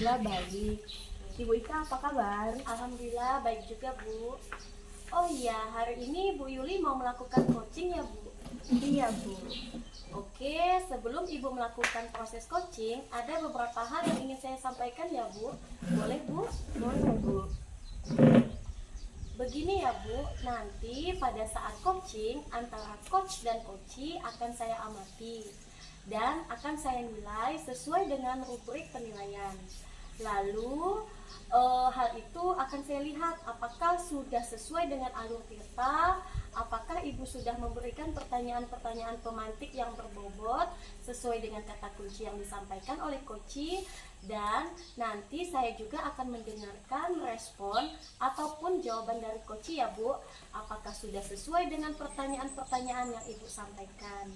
Alhamdulillah baik. Ibu Ika apa kabar? Alhamdulillah baik juga, Bu. Oh iya, hari ini Bu Yuli mau melakukan coaching ya, Bu? Iya Bu. Oke, sebelum Ibu melakukan proses coaching, ada beberapa hal yang ingin saya sampaikan ya, Bu. Boleh, Bu? Boleh Bu. Begini ya, Bu. Nanti pada saat coaching, antara coach dan coachee akan saya amati dan akan saya nilai sesuai dengan rubrik penilaian. Lalu hal itu akan saya lihat apakah sudah sesuai dengan alur cerita, apakah Ibu sudah memberikan pertanyaan-pertanyaan pemantik yang berbobot sesuai dengan kata kunci yang disampaikan oleh coachee, dan nanti saya juga akan mendengarkan respon ataupun jawaban dari coachee ya Bu, apakah sudah sesuai dengan pertanyaan-pertanyaan yang Ibu sampaikan.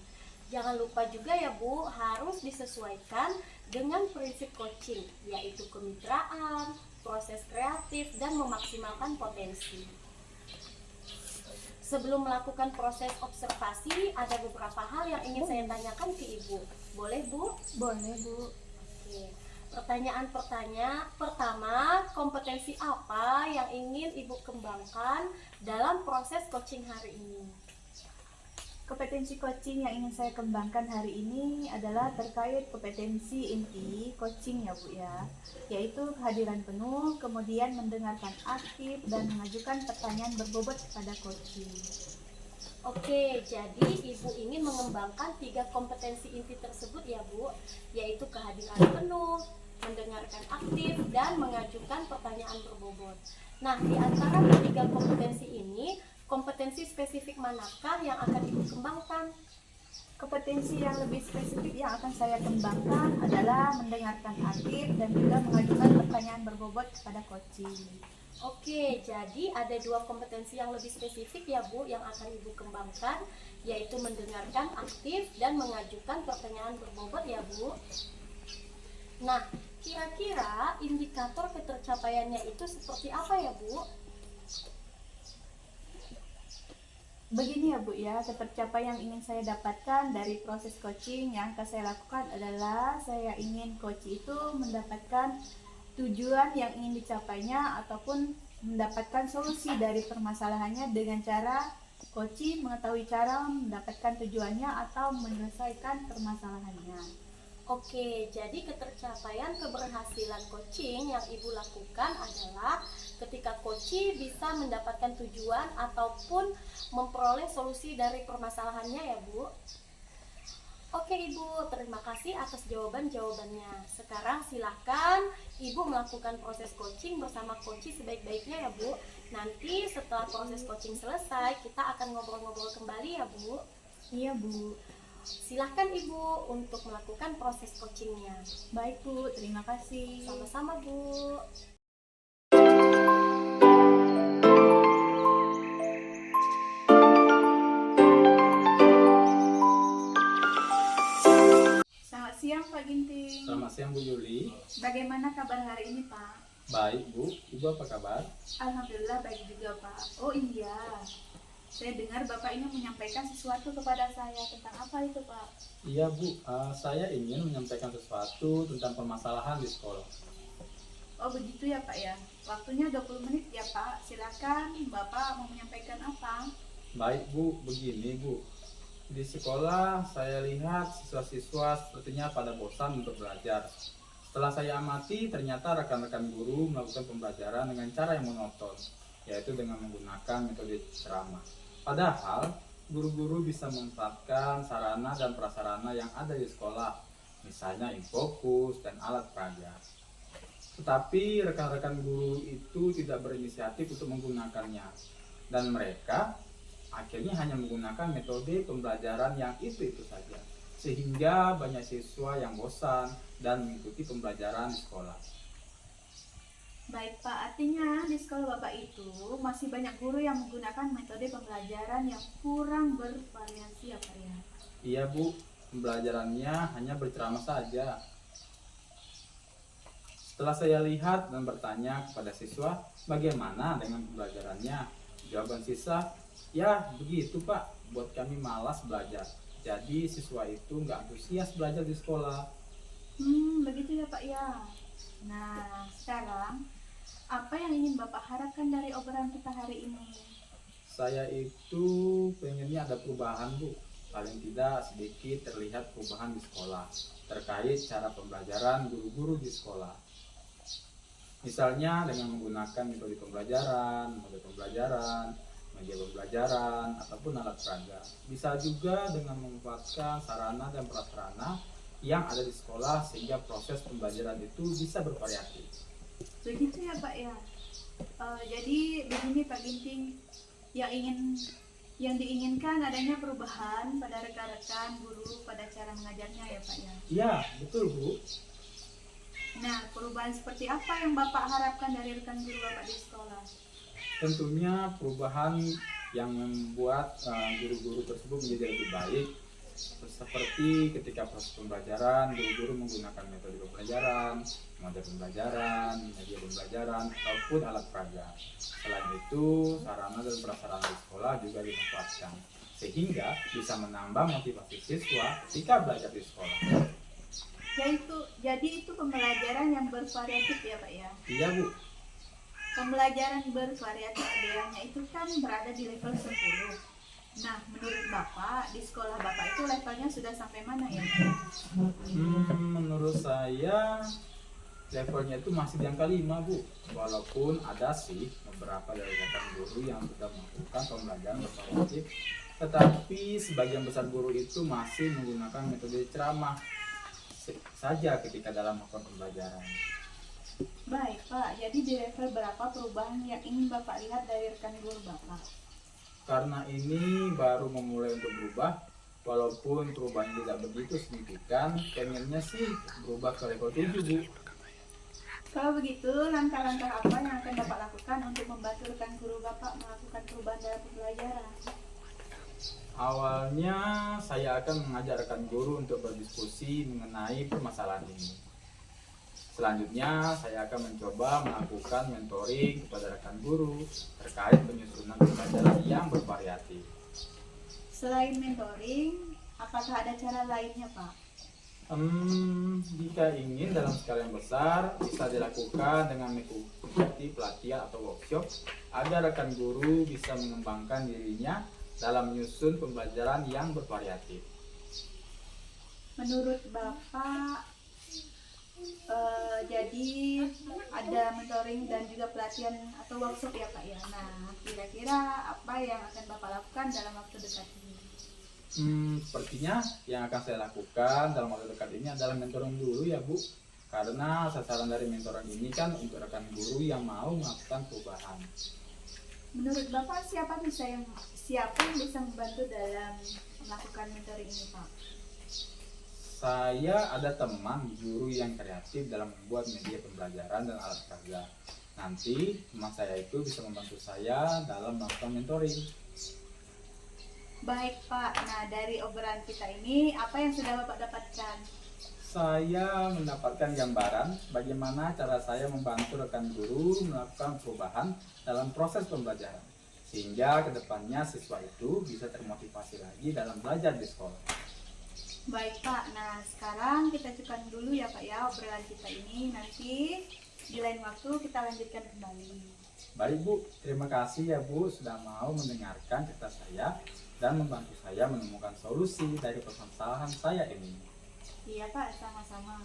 Jangan lupa juga ya Bu, harus disesuaikan dengan prinsip coaching, yaitu kemitraan, proses kreatif, dan memaksimalkan potensi. Sebelum melakukan proses observasi, ada beberapa hal yang ingin saya tanyakan ke Ibu. Boleh Bu? Boleh Bu. Oke. Pertanyaan pertama, kompetensi apa yang ingin Ibu kembangkan dalam proses coaching hari ini? Kompetensi coaching yang ingin saya kembangkan hari ini adalah terkait kompetensi inti coaching ya Bu ya, yaitu kehadiran penuh, kemudian mendengarkan aktif dan mengajukan pertanyaan berbobot pada coaching. Oke, jadi Ibu ingin mengembangkan 3 kompetensi inti tersebut ya Bu, yaitu kehadiran penuh, mendengarkan aktif, dan mengajukan pertanyaan berbobot. Nah, di antara ketiga kompetensi ini, kompetensi spesifik manakah yang akan Ibu kembangkan? Kompetensi yang lebih spesifik yang akan saya kembangkan adalah mendengarkan aktif dan juga mengajukan pertanyaan berbobot kepada coaching. Oke, jadi ada 2 kompetensi yang lebih spesifik ya Bu yang akan Ibu kembangkan, yaitu mendengarkan aktif dan mengajukan pertanyaan berbobot ya Bu. Nah, kira-kira indikator ketercapaiannya itu seperti apa ya Bu? Begini ya Bu ya, ketercapaian yang ingin saya dapatkan dari proses coaching yang akan saya lakukan adalah saya ingin coach itu mendapatkan tujuan yang ingin dicapainya ataupun mendapatkan solusi dari permasalahannya dengan cara coaching mengetahui cara mendapatkan tujuannya atau menyelesaikan permasalahannya. Oke, jadi ketercapaian keberhasilan coaching yang Ibu lakukan adalah ketika coaching bisa mendapatkan tujuan ataupun memperoleh solusi dari permasalahannya ya Bu. Oke Ibu, terima kasih atas jawaban-jawabannya. Sekarang silahkan Ibu melakukan proses coaching bersama coaching sebaik-baiknya ya Bu. Nanti setelah proses coaching selesai, kita akan ngobrol-ngobrol kembali ya Bu. Iya Bu. Silahkan Ibu untuk melakukan proses coachingnya. Baik Bu, terima kasih. Sama-sama Bu. Selamat siang Pak Ginting. Selamat siang Bu Yuli. Bagaimana kabar hari ini Pak? Baik Bu, Ibu apa kabar? Alhamdulillah baik juga Pak. Oh iya, saya dengar Bapak ini menyampaikan sesuatu kepada saya, tentang apa itu Pak? Iya Bu, saya ingin menyampaikan sesuatu tentang permasalahan di sekolah. Oh begitu ya Pak ya. Waktunya 20 menit ya Pak. Silakan Bapak mau menyampaikan apa? Baik Bu, begini Bu. Di sekolah saya lihat siswa-siswa sepertinya pada bosan untuk belajar. Setelah saya amati, ternyata rekan-rekan guru melakukan pembelajaran dengan cara yang monoton, yaitu dengan menggunakan metode ceramah. Padahal, guru-guru bisa memanfaatkan sarana dan prasarana yang ada di sekolah, misalnya infokus dan alat peraga. Tetapi rekan-rekan guru itu tidak berinisiatif untuk menggunakannya, dan mereka akhirnya hanya menggunakan metode pembelajaran yang itu saja, sehingga banyak siswa yang bosan dan mengikuti pembelajaran di sekolah. Baik Pak, artinya di sekolah Bapak itu masih banyak guru yang menggunakan metode pembelajaran yang kurang bervariasi ya Pak ya? Iya Bu, pembelajarannya hanya berceramah saja. Setelah saya lihat dan bertanya kepada siswa bagaimana dengan pembelajarannya, jawaban siswa, ya begitu Pak, buat kami malas belajar. Jadi siswa itu nggak antusias belajar di sekolah. Begitu ya Pak ya. Nah, sekarang apa yang ingin Bapak harapkan dari obrolan kita hari ini? Saya itu pengennya ada perubahan, Bu. Paling tidak sedikit terlihat perubahan di sekolah terkait cara pembelajaran guru-guru di sekolah. Misalnya dengan menggunakan metode pembelajaran, media pembelajaran, ataupun alat peraga. Bisa juga dengan memanfaatkan sarana dan prasarana yang ada di sekolah sehingga proses pembelajaran itu bisa bervariatif. Begitu ya Pak ya. Jadi begini Pak Ginting, yang diinginkan adanya perubahan pada rekan-rekan guru pada cara mengajarnya ya Pak ya. Iya, betul Bu. Nah, perubahan seperti apa yang Bapak harapkan dari rekan guru Bapak di sekolah? Tentunya perubahan yang membuat guru-guru tersebut menjadi lebih baik, seperti ketika proses pembelajaran guru-guru menggunakan metode pembelajaran, media pembelajaran ataupun alat peraga. Selain itu, sarana dan prasarana di sekolah juga dimanfaatkan sehingga bisa menambah motivasi siswa ketika belajar di sekolah. Jadi itu pembelajaran yang bervariatif ya Pak ya. Iya Bu. Pembelajaran bervariatif idealnya itu kan berada di level 10. Nah, menurut Bapak, di sekolah Bapak itu levelnya sudah sampai mana ya? Menurut saya levelnya itu masih di angka 5 Bu. Walaupun ada sih beberapa dari rekan guru yang sudah melakukan pembelajaran bervariatif, tetapi sebagian besar guru itu masih menggunakan metode ceramah saja ketika dalam melakukan pembelajaran. Baik Pak, jadi di level berapa perubahan yang ingin Bapak lihat dari rekan guru Bapak? Karena ini baru memulai untuk berubah, walaupun perubahan tidak begitu signifikan, pengennya sih berubah ke level 7 Bu. Kalau begitu, langkah-langkah apa yang akan Bapak lakukan untuk membantu rekan guru Bapak melakukan perubahan dalam pembelajaran? Awalnya saya akan mengajarkan guru untuk berdiskusi mengenai permasalahan ini. Selanjutnya saya akan mencoba melakukan mentoring kepada rekan guru terkait penyusunan pembelajaran yang bervariatif. Selain mentoring, apakah ada cara lainnya Pak? Jika ingin dalam skala yang besar, bisa dilakukan dengan mengikuti pelatihan atau workshop agar rekan guru bisa mengembangkan dirinya dalam menyusun pembelajaran yang bervariatif. Menurut Bapak, jadi ada mentoring dan juga pelatihan atau workshop ya Pak ya. Nah, kira-kira apa yang akan Bapak lakukan dalam waktu dekat ini? Sepertinya yang akan saya lakukan dalam waktu dekat ini adalah mentoring dulu ya Bu. Karena sasaran dari mentoring ini kan untuk rekan guru yang mau melakukan perubahan. Menurut Bapak siapa yang bisa membantu dalam melakukan mentoring ini Pak? Saya ada teman guru yang kreatif dalam membuat media pembelajaran dan alat peraga. Nanti teman saya itu bisa membantu saya dalam melakukan mentoring. Baik Pak, nah dari obrolan kita ini apa yang sudah Bapak dapatkan? Saya mendapatkan gambaran bagaimana cara saya membantu rekan guru melakukan perubahan dalam proses pembelajaran, sehingga kedepannya siswa itu bisa termotivasi lagi dalam belajar di sekolah. Baik Pak, nah sekarang kita cukupkan dulu ya Pak ya obrolan kita ini. Nanti di lain waktu kita lanjutkan kembali. Baik Bu, terima kasih ya Bu sudah mau mendengarkan cerita saya dan membantu saya menemukan solusi dari permasalahan saya ini. Iya Pak, sama-sama.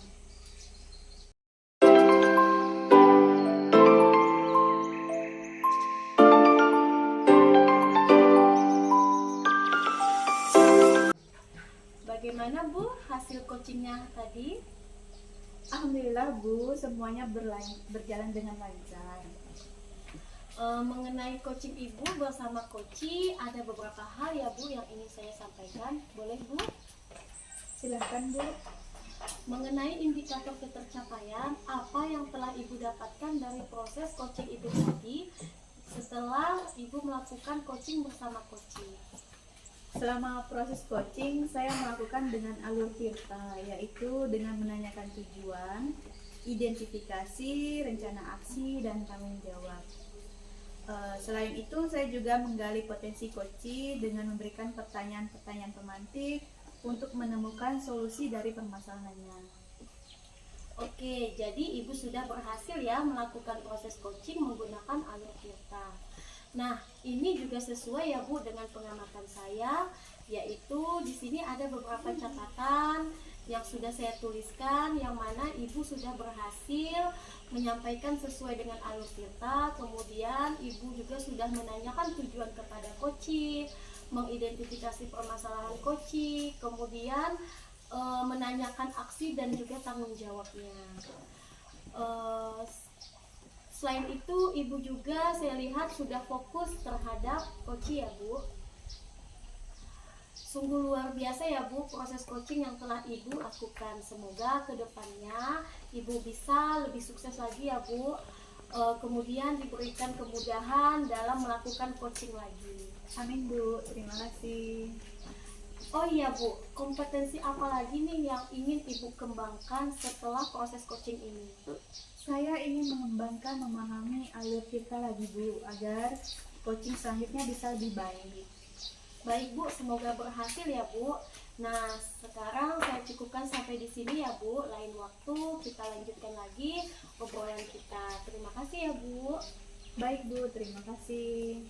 Bagaimana Bu hasil coachingnya tadi? Alhamdulillah Bu, semuanya berjalan dengan lancar. Mengenai coaching Ibu bersama Koci, ada beberapa hal ya Bu yang ingin saya sampaikan. Boleh Bu? Silahkan Bu. Mengenai indikator ketercapaian, apa yang telah Ibu dapatkan dari proses coaching Ibu tadi setelah Ibu melakukan coaching bersama Koci? Selama proses coaching, saya melakukan dengan alur Tirta, yaitu dengan menanyakan tujuan, identifikasi, rencana aksi, dan tanggung jawab. Selain itu, saya juga menggali potensi Koci dengan memberikan pertanyaan-pertanyaan pemantik untuk menemukan solusi dari permasalahannya. Oke, jadi Ibu sudah berhasil ya melakukan proses coaching menggunakan alur Tirta. Nah, ini juga sesuai ya Bu dengan pengamatan saya, yaitu di sini ada beberapa catatan yang sudah saya tuliskan, yang mana Ibu sudah berhasil menyampaikan sesuai dengan alur Tirta. Kemudian Ibu juga sudah menanyakan tujuan kepada coaching, mengidentifikasi permasalahan coaching, kemudian menanyakan aksi dan juga tanggung jawabnya. Selain itu, Ibu juga saya lihat sudah fokus terhadap coaching ya Bu. Sungguh luar biasa ya Bu proses coaching yang telah Ibu lakukan. Semoga kedepannya Ibu bisa lebih sukses lagi ya Bu. Kemudian diberikan kemudahan dalam melakukan coaching lagi. Amin Bu, terima kasih. Oh iya Bu, kompetensi apa lagi nih yang ingin Ibu kembangkan setelah proses coaching ini? Saya ingin mengembangkan memahami alur kita lagi Bu, agar coaching selanjutnya bisa lebih baik. Baik Bu, semoga berhasil ya Bu. Nah, sekarang saya cukupkan sampai di sini ya Bu. Lain waktu kita lanjutkan lagi obrolan kita. Terima kasih ya Bu. Baik Bu, terima kasih.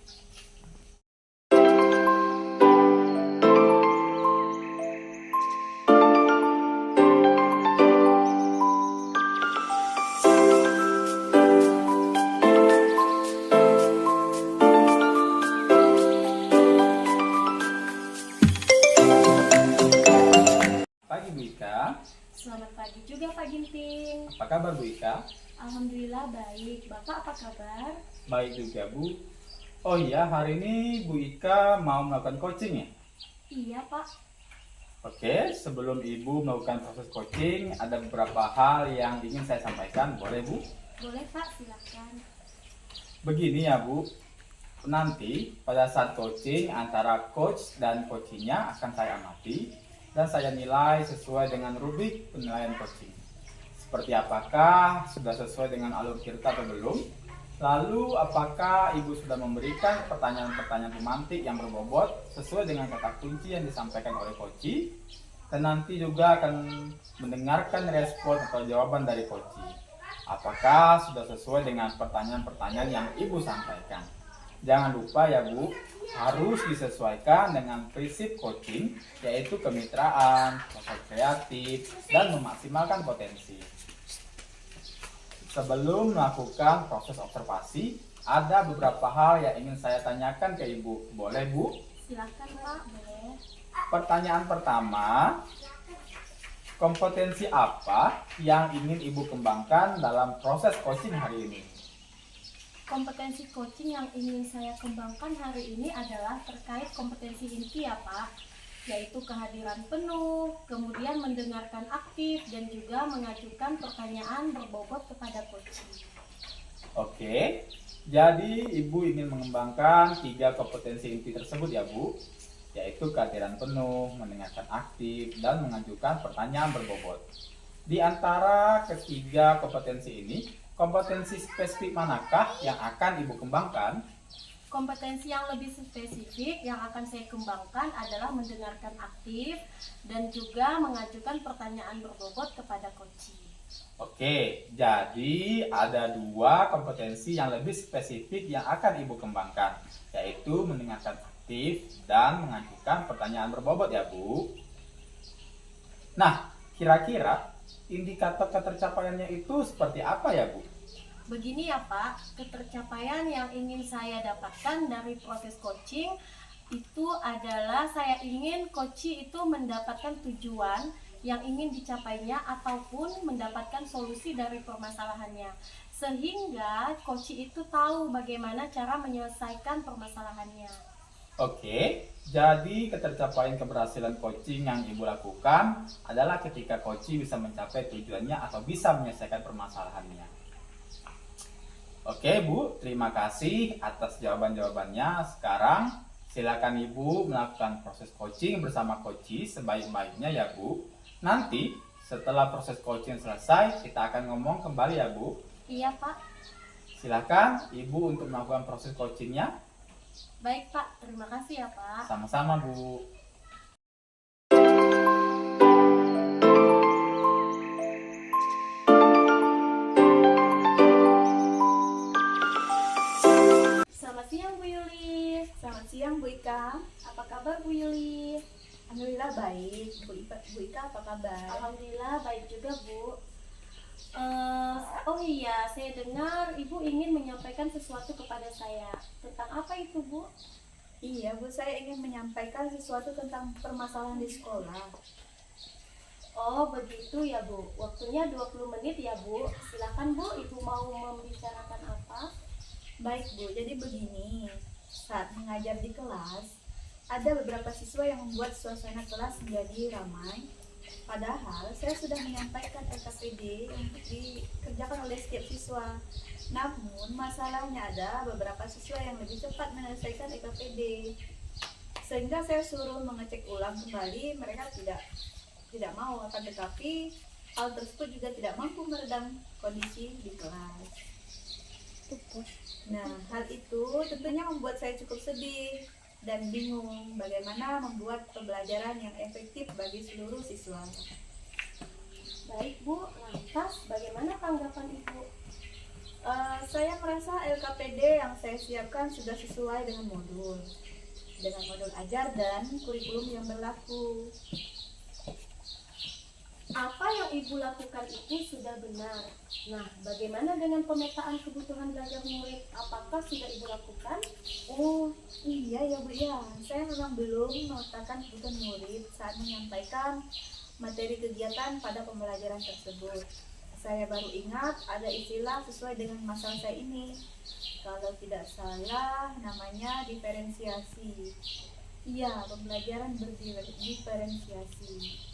Pagi Bu Ika, Selamat pagi juga Pak Ginting. apa kabar Bu Ika? Alhamdulillah baik. Bapak apa kabar? Baik juga Bu. Oh iya, hari ini Bu Ika mau melakukan coaching ya? Iya Pak. Oke, sebelum Ibu melakukan proses coaching, ada beberapa hal yang ingin saya sampaikan. Boleh Bu? Boleh Pak, silakan. Begini ya Bu, nanti pada saat coaching antara coach dan coachingnya akan saya amati dan saya nilai sesuai dengan rubrik penilaian coaching. Seperti apakah sudah sesuai dengan alur Tirta atau belum? Lalu apakah Ibu sudah memberikan pertanyaan-pertanyaan pemantik yang berbobot sesuai dengan kata kunci yang disampaikan oleh coach? Dan nanti juga akan mendengarkan respon atau jawaban dari coach. Apakah sudah sesuai dengan pertanyaan-pertanyaan yang Ibu sampaikan? Jangan lupa ya Bu, harus disesuaikan dengan prinsip coaching, yaitu kemitraan, proses kreatif, dan memaksimalkan potensi. Sebelum melakukan proses observasi, ada beberapa hal yang ingin saya tanyakan ke Ibu. Boleh Bu? Silakan Pak, boleh. Pertanyaan pertama, kompetensi apa yang ingin Ibu kembangkan dalam proses coaching hari ini? Kompetensi coaching yang ingin saya kembangkan hari ini adalah terkait kompetensi inti ya Pak, yaitu kehadiran penuh, kemudian mendengarkan aktif, dan juga mengajukan pertanyaan berbobot kepada coaching. Oke, jadi Ibu ingin mengembangkan 3 kompetensi inti tersebut ya Bu, yaitu kehadiran penuh, mendengarkan aktif, dan mengajukan pertanyaan berbobot. Di antara ketiga kompetensi ini, kompetensi spesifik manakah yang akan Ibu kembangkan? Kompetensi yang lebih spesifik yang akan saya kembangkan adalah mendengarkan aktif dan juga mengajukan pertanyaan berbobot kepada coaching. Oke, jadi ada 2 kompetensi yang lebih spesifik yang akan Ibu kembangkan, yaitu mendengarkan aktif dan mengajukan pertanyaan berbobot ya Bu. Nah, kira-kira indikator ketercapaiannya itu seperti apa ya Bu? Begini ya Pak, ketercapaian yang ingin saya dapatkan dari proses coaching itu adalah saya ingin coaching itu mendapatkan tujuan yang ingin dicapainya ataupun mendapatkan solusi dari permasalahannya, sehingga coaching itu tahu bagaimana cara menyelesaikan permasalahannya. Oke, jadi ketercapaian keberhasilan coaching yang Ibu lakukan adalah ketika coaching bisa mencapai tujuannya atau bisa menyelesaikan permasalahannya. Oke Bu, terima kasih atas jawaban-jawabannya. Sekarang silakan Ibu melakukan proses coaching bersama coach sebaik-baiknya ya Bu. Nanti setelah proses coaching selesai, kita akan ngomong kembali ya Bu. Iya Pak. Silakan Ibu untuk melakukan proses coachingnya. Baik Pak, terima kasih ya Pak. Sama-sama Bu. Bu Yuli. Selamat siang Bu Ika. Apa kabar Bu Yuli? Alhamdulillah baik. Bu Ika apa kabar? Alhamdulillah baik juga Bu. Oh iya, saya dengar Ibu ingin menyampaikan sesuatu kepada saya. Tentang apa itu Bu? Iya Bu, saya ingin menyampaikan sesuatu tentang permasalahan di sekolah. Oh begitu ya Bu. Waktunya 20 menit ya Bu. Silakan Bu, Ibu mau membicarakan apa? Baik Bu, jadi begini. Saat mengajar di kelas, ada beberapa siswa yang membuat suasana kelas menjadi ramai. Padahal saya sudah menyampaikan LKPD untuk dikerjakan oleh setiap siswa. Namun masalahnya ada beberapa siswa yang lebih cepat menyelesaikan LKPD. Sehingga saya suruh mengecek ulang kembali, mereka tidak mau, akan tetapi hal tersebut juga tidak mampu meredam kondisi di kelas. Nah, hal itu tentunya membuat saya cukup sedih dan bingung bagaimana membuat pembelajaran yang efektif bagi seluruh siswa. Baik Bu, lantas bagaimana tanggapan Ibu? Saya merasa LKPD yang saya siapkan sudah sesuai dengan modul ajar dan kurikulum yang berlaku. Apa yang Ibu lakukan itu sudah benar. Nah, bagaimana dengan pemetaan kebutuhan belajar murid? Apakah sudah Ibu lakukan? Oh iya ya Bu ya, saya memang belum memetakan kebutuhan murid saat menyampaikan materi kegiatan pada pembelajaran tersebut. Saya baru ingat ada istilah sesuai dengan masalah saya ini. Kalau tidak salah namanya diferensiasi. Iya, pembelajaran berdiferensiasi.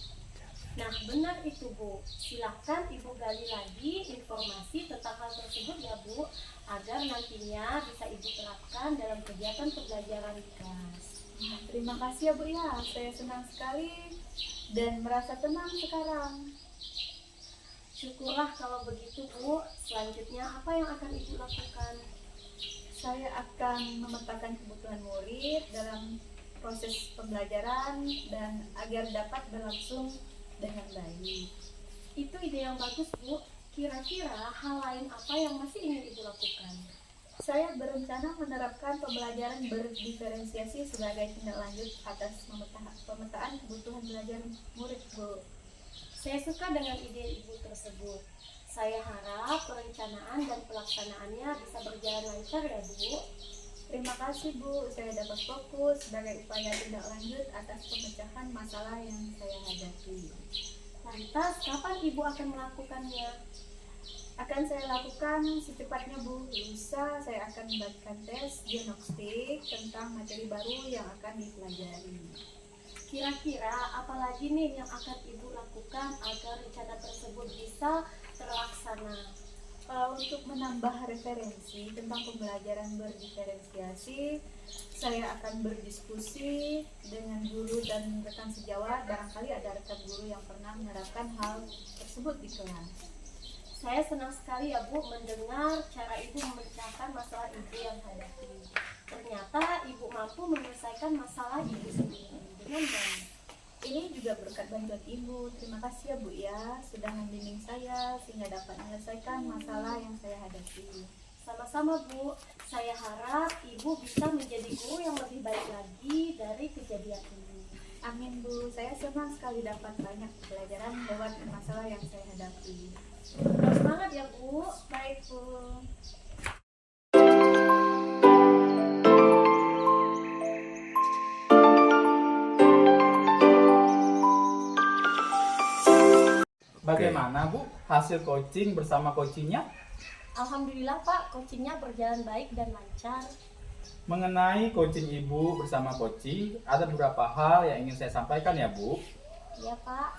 Nah, benar itu Bu. Silahkan Ibu gali lagi informasi tentang hal tersebut ya Bu, agar nantinya bisa Ibu terapkan dalam kegiatan pembelajaran di kelas. Terima kasih ya Bu ya, saya senang sekali dan merasa tenang sekarang. Syukurlah kalau begitu Bu. Selanjutnya apa yang akan Ibu lakukan? Saya akan memetakan kebutuhan murid dalam proses pembelajaran dan agar dapat berlangsung dengan baik. Itu ide yang bagus Bu. Kira-kira hal lain apa yang masih ingin Ibu lakukan? Saya berencana menerapkan pembelajaran berdiferensiasi sebagai tindak lanjut atas pemetaan kebutuhan belajar murid Bu. Saya suka dengan ide Ibu tersebut. Saya harap perencanaan dan pelaksanaannya bisa berjalan lancar ya Bu. Terima kasih Bu, saya dapat fokus sebagai upaya tindak lanjut atas pemecahan masalah yang saya hadapi. Lantas, kapan Ibu akan melakukannya? Akan saya lakukan secepatnya Bu. Lusa saya akan membagikan tes diagnostik tentang materi baru yang akan dipelajari. Kira-kira apalagi nih yang akan Ibu lakukan agar rencana tersebut bisa terlaksana? Untuk menambah referensi tentang pembelajaran berdiferensiasi, saya akan berdiskusi dengan guru dan rekan sejawat. Barangkali ada rekan guru yang pernah menerapkan hal tersebut di kelas. Saya senang sekali ya Bu mendengar cara Ibu memecahkan masalah Ibu yang hadapi. Ternyata Ibu mampu menyelesaikan masalah Ibu sendiri dengan baik. Ini juga berkat bantuan Ibu. Terima kasih ya Bu ya, sudah membimbing saya sehingga dapat menyelesaikan masalah yang saya hadapi. Sama-sama Bu, saya harap Ibu bisa menjadi guru yang lebih baik lagi dari kejadian ini. Amin Bu, saya senang sekali dapat banyak pelajaran lewat masalah yang saya hadapi. Terus semangat ya Bu. Baik Bu. Bagaimana Bu hasil coaching bersama coachingnya? Alhamdulillah Pak, coachingnya berjalan baik dan lancar. Mengenai coaching Ibu bersama coaching, ada beberapa hal yang ingin saya sampaikan ya Bu. Iya Pak.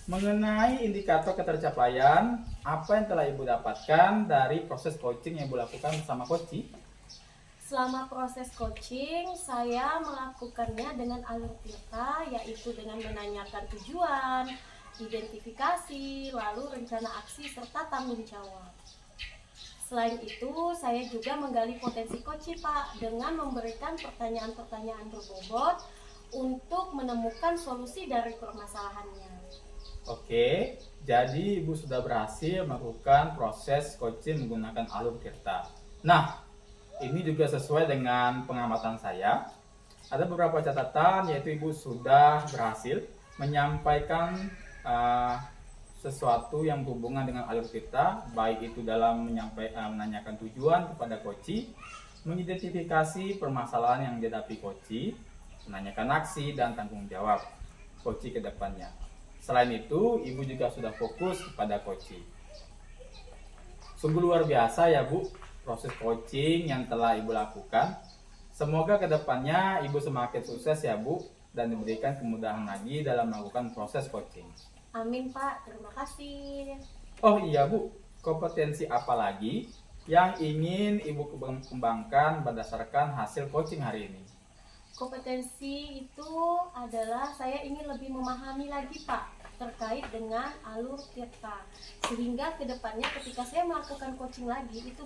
Mengenai indikator ketercapaian, apa yang telah Ibu dapatkan dari proses coaching yang Ibu lakukan bersama coaching? Selama proses coaching, saya melakukannya dengan alur tirta, yaitu dengan menanyakan tujuan, identifikasi, lalu rencana aksi, serta tanggung jawab. Selain itu, saya juga menggali potensi coaching Pak dengan memberikan pertanyaan-pertanyaan berbobot untuk menemukan solusi dari permasalahannya. Oke, jadi Ibu sudah berhasil melakukan proses coaching menggunakan alur tirta. Nah, Ini juga sesuai dengan pengamatan saya. Ada beberapa catatan, yaitu Ibu sudah berhasil menyampaikan sesuatu yang berhubungan dengan alur cerita, baik itu dalam menanyakan tujuan kepada koci, mengidentifikasi permasalahan yang dihadapi koci, menanyakan aksi dan tanggung jawab koci ke depannya. Selain itu, Ibu juga sudah fokus kepada koci. Sungguh luar biasa ya Bu, proses coaching yang telah Ibu lakukan. Semoga kedepannya Ibu semakin sukses ya Bu, dan diberikan kemudahan lagi dalam melakukan proses coaching. Amin Pak, terima kasih. Oh iya Bu, kompetensi apa lagi yang ingin Ibu kembangkan berdasarkan hasil coaching hari ini? Kompetensi itu adalah saya ingin lebih memahami lagi Pak terkait dengan alur tirta, sehingga kedepannya ketika saya melakukan coaching lagi itu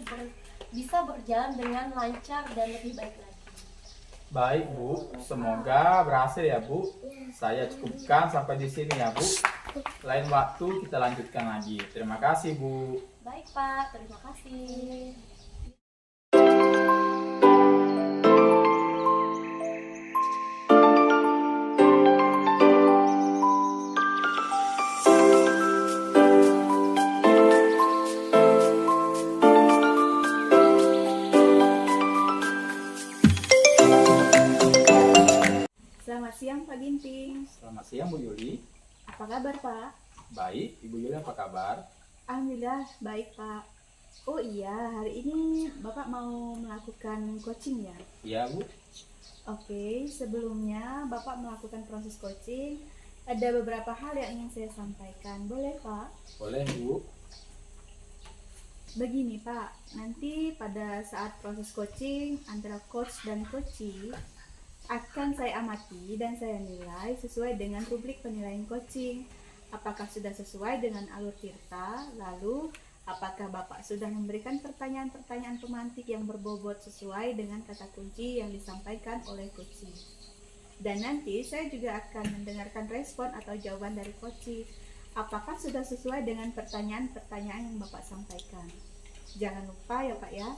bisa berjalan dengan lancar dan lebih baik lagi. Baik Bu, semoga berhasil ya Bu. Saya cukupkan sampai di sini ya Bu. Lain waktu kita lanjutkan lagi. Terima kasih Bu. Baik Pak, terima kasih. Selamat siang Pak Ginting. Selamat siang Bu Yuli. Apa kabar Pak? Baik, Ibu Yuli apa kabar? Alhamdulillah baik Pak. Oh iya, hari ini Bapak mau melakukan coaching ya? Iya Bu. Oke, sebelumnya Bapak melakukan proses coaching, ada beberapa hal yang ingin saya sampaikan. Boleh Pak? Boleh Bu. Begini Pak, nanti pada saat proses coaching antara coach dan coachee akan saya amati dan saya nilai sesuai dengan rubrik penilaian coaching. Apakah sudah sesuai dengan alur tirta? Lalu, apakah Bapak sudah memberikan pertanyaan-pertanyaan pemantik yang berbobot sesuai dengan kata kunci yang disampaikan oleh coachee? Dan nanti saya juga akan mendengarkan respon atau jawaban dari coachee. Apakah sudah sesuai dengan pertanyaan-pertanyaan yang Bapak sampaikan? Jangan lupa ya Pak ya,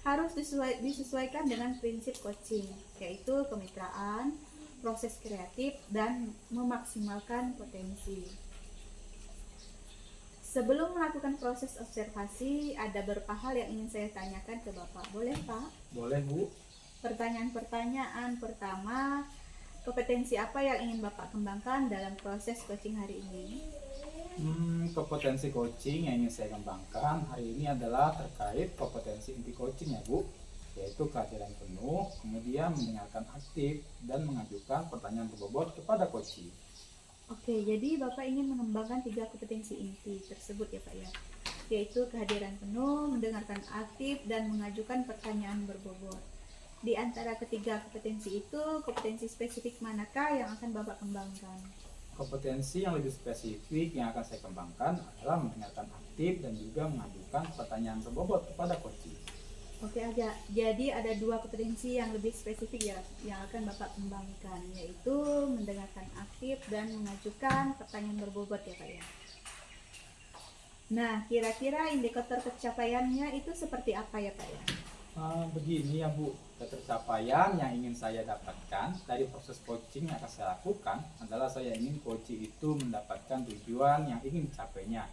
harus disesuaikan dengan prinsip coaching, yaitu kemitraan, proses kreatif, dan memaksimalkan potensi. Sebelum melakukan proses observasi, ada beberapa hal yang ingin saya tanyakan ke Bapak. Boleh Pak? Boleh Bu. Pertanyaan pertama, kompetensi apa yang ingin Bapak kembangkan dalam proses coaching hari ini? Kompetensi coaching yang ingin saya kembangkan hari ini adalah terkait kompetensi inti coaching ya Bu, yaitu kehadiran penuh, kemudian mendengarkan aktif, dan mengajukan pertanyaan berbobot kepada coaching. Oke, jadi Bapak ingin mengembangkan 3 kompetensi inti tersebut ya Pak ya, yaitu kehadiran penuh, mendengarkan aktif, dan mengajukan pertanyaan berbobot. Di antara ketiga kompetensi itu, kompetensi spesifik manakah yang akan Bapak kembangkan? Kompetensi yang lebih spesifik yang akan saya kembangkan adalah mendengarkan aktif dan juga mengajukan pertanyaan berbobot kepada coaching. Oke aja, jadi ada 2 kompetensi yang lebih spesifik ya yang akan Bapak kembangkan, yaitu mendengarkan aktif dan mengajukan pertanyaan berbobot ya Pak ya. Nah, kira-kira indikator pencapaiannya itu seperti apa ya Pak ya? Begini ya Bu, pencapaian yang ingin saya dapatkan dari proses coaching yang akan saya lakukan adalah saya ingin coaching itu mendapatkan tujuan yang ingin dicapainya,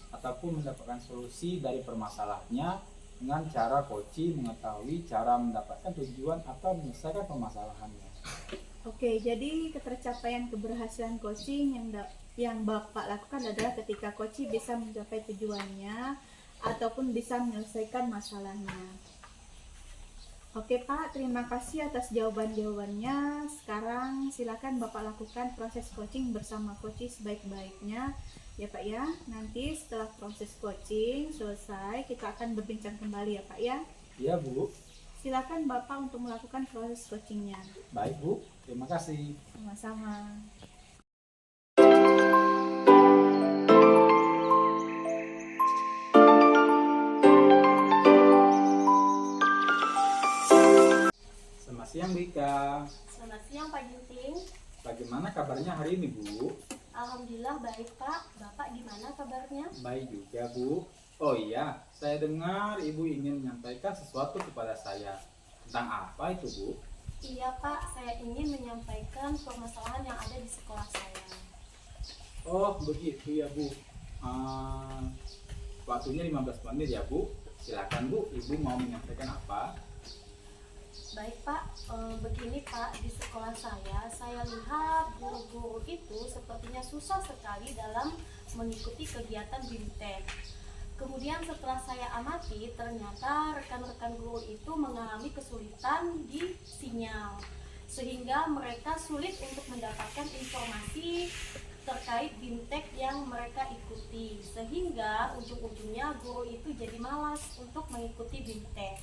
ataupun mendapatkan solusi dari permasalahannya dengan cara coaching mengetahui cara mendapatkan tujuan atau menyelesaikan permasalahannya. Oke, jadi ketercapaian keberhasilan coaching yang Bapak lakukan adalah ketika coaching bisa mencapai tujuannya ataupun bisa menyelesaikan masalahnya. Oke Pak, terima kasih atas jawaban-jawabannya. Sekarang silakan Bapak lakukan proses coaching bersama coaching sebaik-baiknya ya Pak ya. Nanti setelah proses coaching selesai, kita akan berbincang kembali ya Pak ya. Iya Bu. Silakan Bapak untuk melakukan proses coachingnya. Baik Bu, terima kasih. Sama-sama. Selamat siang Bu Ika. Selamat siang Pak Ginting. Bagaimana kabarnya hari ini Bu? Alhamdulillah baik Pak. Bapak gimana kabarnya? Baik juga Bu. Oh iya, saya dengar Ibu ingin menyampaikan sesuatu kepada saya. Tentang apa itu, Bu? Iya Pak, saya ingin menyampaikan permasalahan yang ada di sekolah saya. Oh, begitu ya, Bu. Waktunya 15 menit ya, Bu. Silakan, Bu. Ibu mau menyampaikan apa? Baik Pak, begini Pak, di sekolah saya lihat guru-guru itu sepertinya susah sekali dalam mengikuti kegiatan BIMTEK. Kemudian setelah saya amati, ternyata rekan-rekan guru itu mengalami kesulitan di sinyal, sehingga mereka sulit untuk mendapatkan informasi terkait BIMTEK yang mereka ikuti, sehingga ujung-ujungnya guru itu jadi malas untuk mengikuti BIMTEK.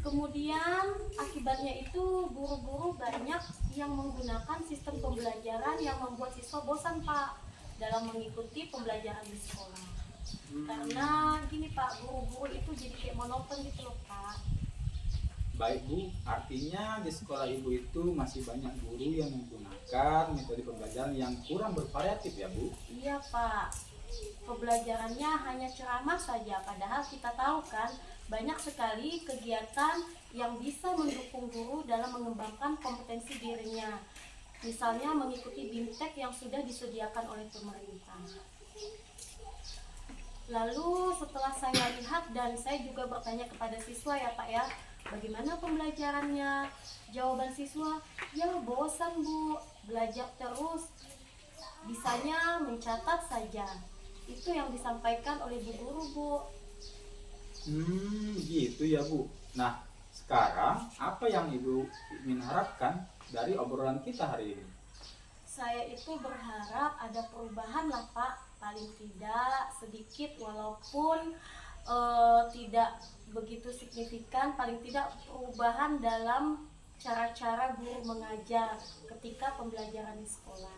Kemudian akibatnya itu guru-guru banyak yang menggunakan sistem pembelajaran yang membuat siswa bosan Pak dalam mengikuti pembelajaran di sekolah. Karena gini Pak, guru-guru itu jadi kayak monoton gitu loh Pak. Baik, Bu. Artinya di sekolah Ibu itu masih banyak guru yang menggunakan metode pembelajaran yang kurang bervariatif ya, Bu? Iya Pak, pembelajarannya hanya ceramah saja, padahal kita tahu kan banyak sekali kegiatan yang bisa mendukung guru dalam mengembangkan kompetensi dirinya. Misalnya mengikuti BIMTEK yang sudah disediakan oleh pemerintah. Lalu setelah saya lihat dan saya juga bertanya kepada siswa ya Pak ya, bagaimana pembelajarannya? Jawaban siswa, ya bosan Bu, belajar terus, bisanya mencatat saja. Itu yang disampaikan oleh Bu Guru Bu. Gitu ya, Bu. Nah, sekarang apa yang Ibu ingin harapkan dari obrolan kita hari ini? Saya itu berharap ada perubahan lah Pak, paling tidak sedikit walaupun tidak begitu signifikan, paling tidak perubahan dalam cara-cara guru mengajar ketika pembelajaran di sekolah.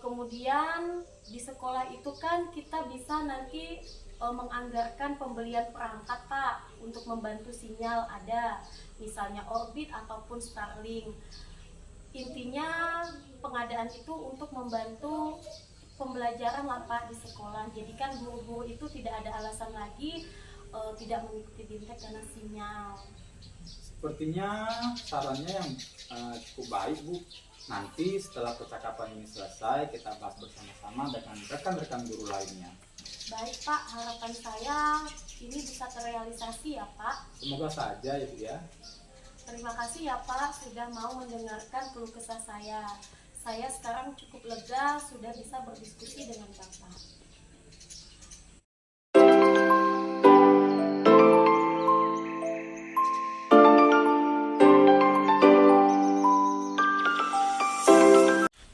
Kemudian di sekolah itu kan kita bisa nanti menganggarkan pembelian perangkat Pak untuk membantu sinyal ada, misalnya Orbit ataupun Starlink. Intinya pengadaan itu untuk membantu pembelajaran lah Pak di sekolah. Jadi kan guru-guru itu tidak ada alasan lagi tidak mengikuti BIMTEK karena sinyal. Sepertinya sarannya yang cukup baik, Bu. Nanti setelah percakapan ini selesai, kita bahas bersama-sama dengan rekan-rekan guru lainnya. Baik Pak, harapan saya ini bisa terrealisasi ya Pak. Semoga saja ya, Bu ya. Terima kasih ya Pak sudah mau mendengarkan keluh kesah saya. Saya sekarang cukup lega sudah bisa berdiskusi dengan Bapak.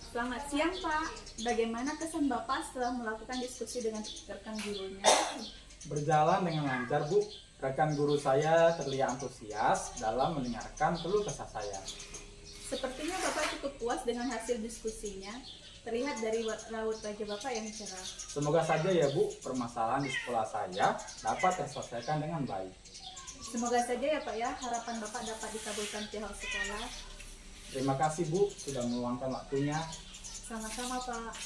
Selamat siang Pak, bagaimana kesan Bapak setelah melakukan diskusi dengan rekan gurunya? Berjalan dengan lancar, Bu. Rekan guru saya terlihat antusias dalam mendengarkan keluh kesah saya. Sepertinya Bapak cukup puas dengan hasil diskusinya, terlihat dari raut wajah Bapak yang cerah. Semoga saja ya, Bu, permasalahan di sekolah saya dapat terselesaikan dengan baik. Semoga saja ya Pak ya, harapan Bapak dapat dikabulkan pihak sekolah. Terima kasih, Bu, sudah meluangkan waktunya. Sama-sama Pak.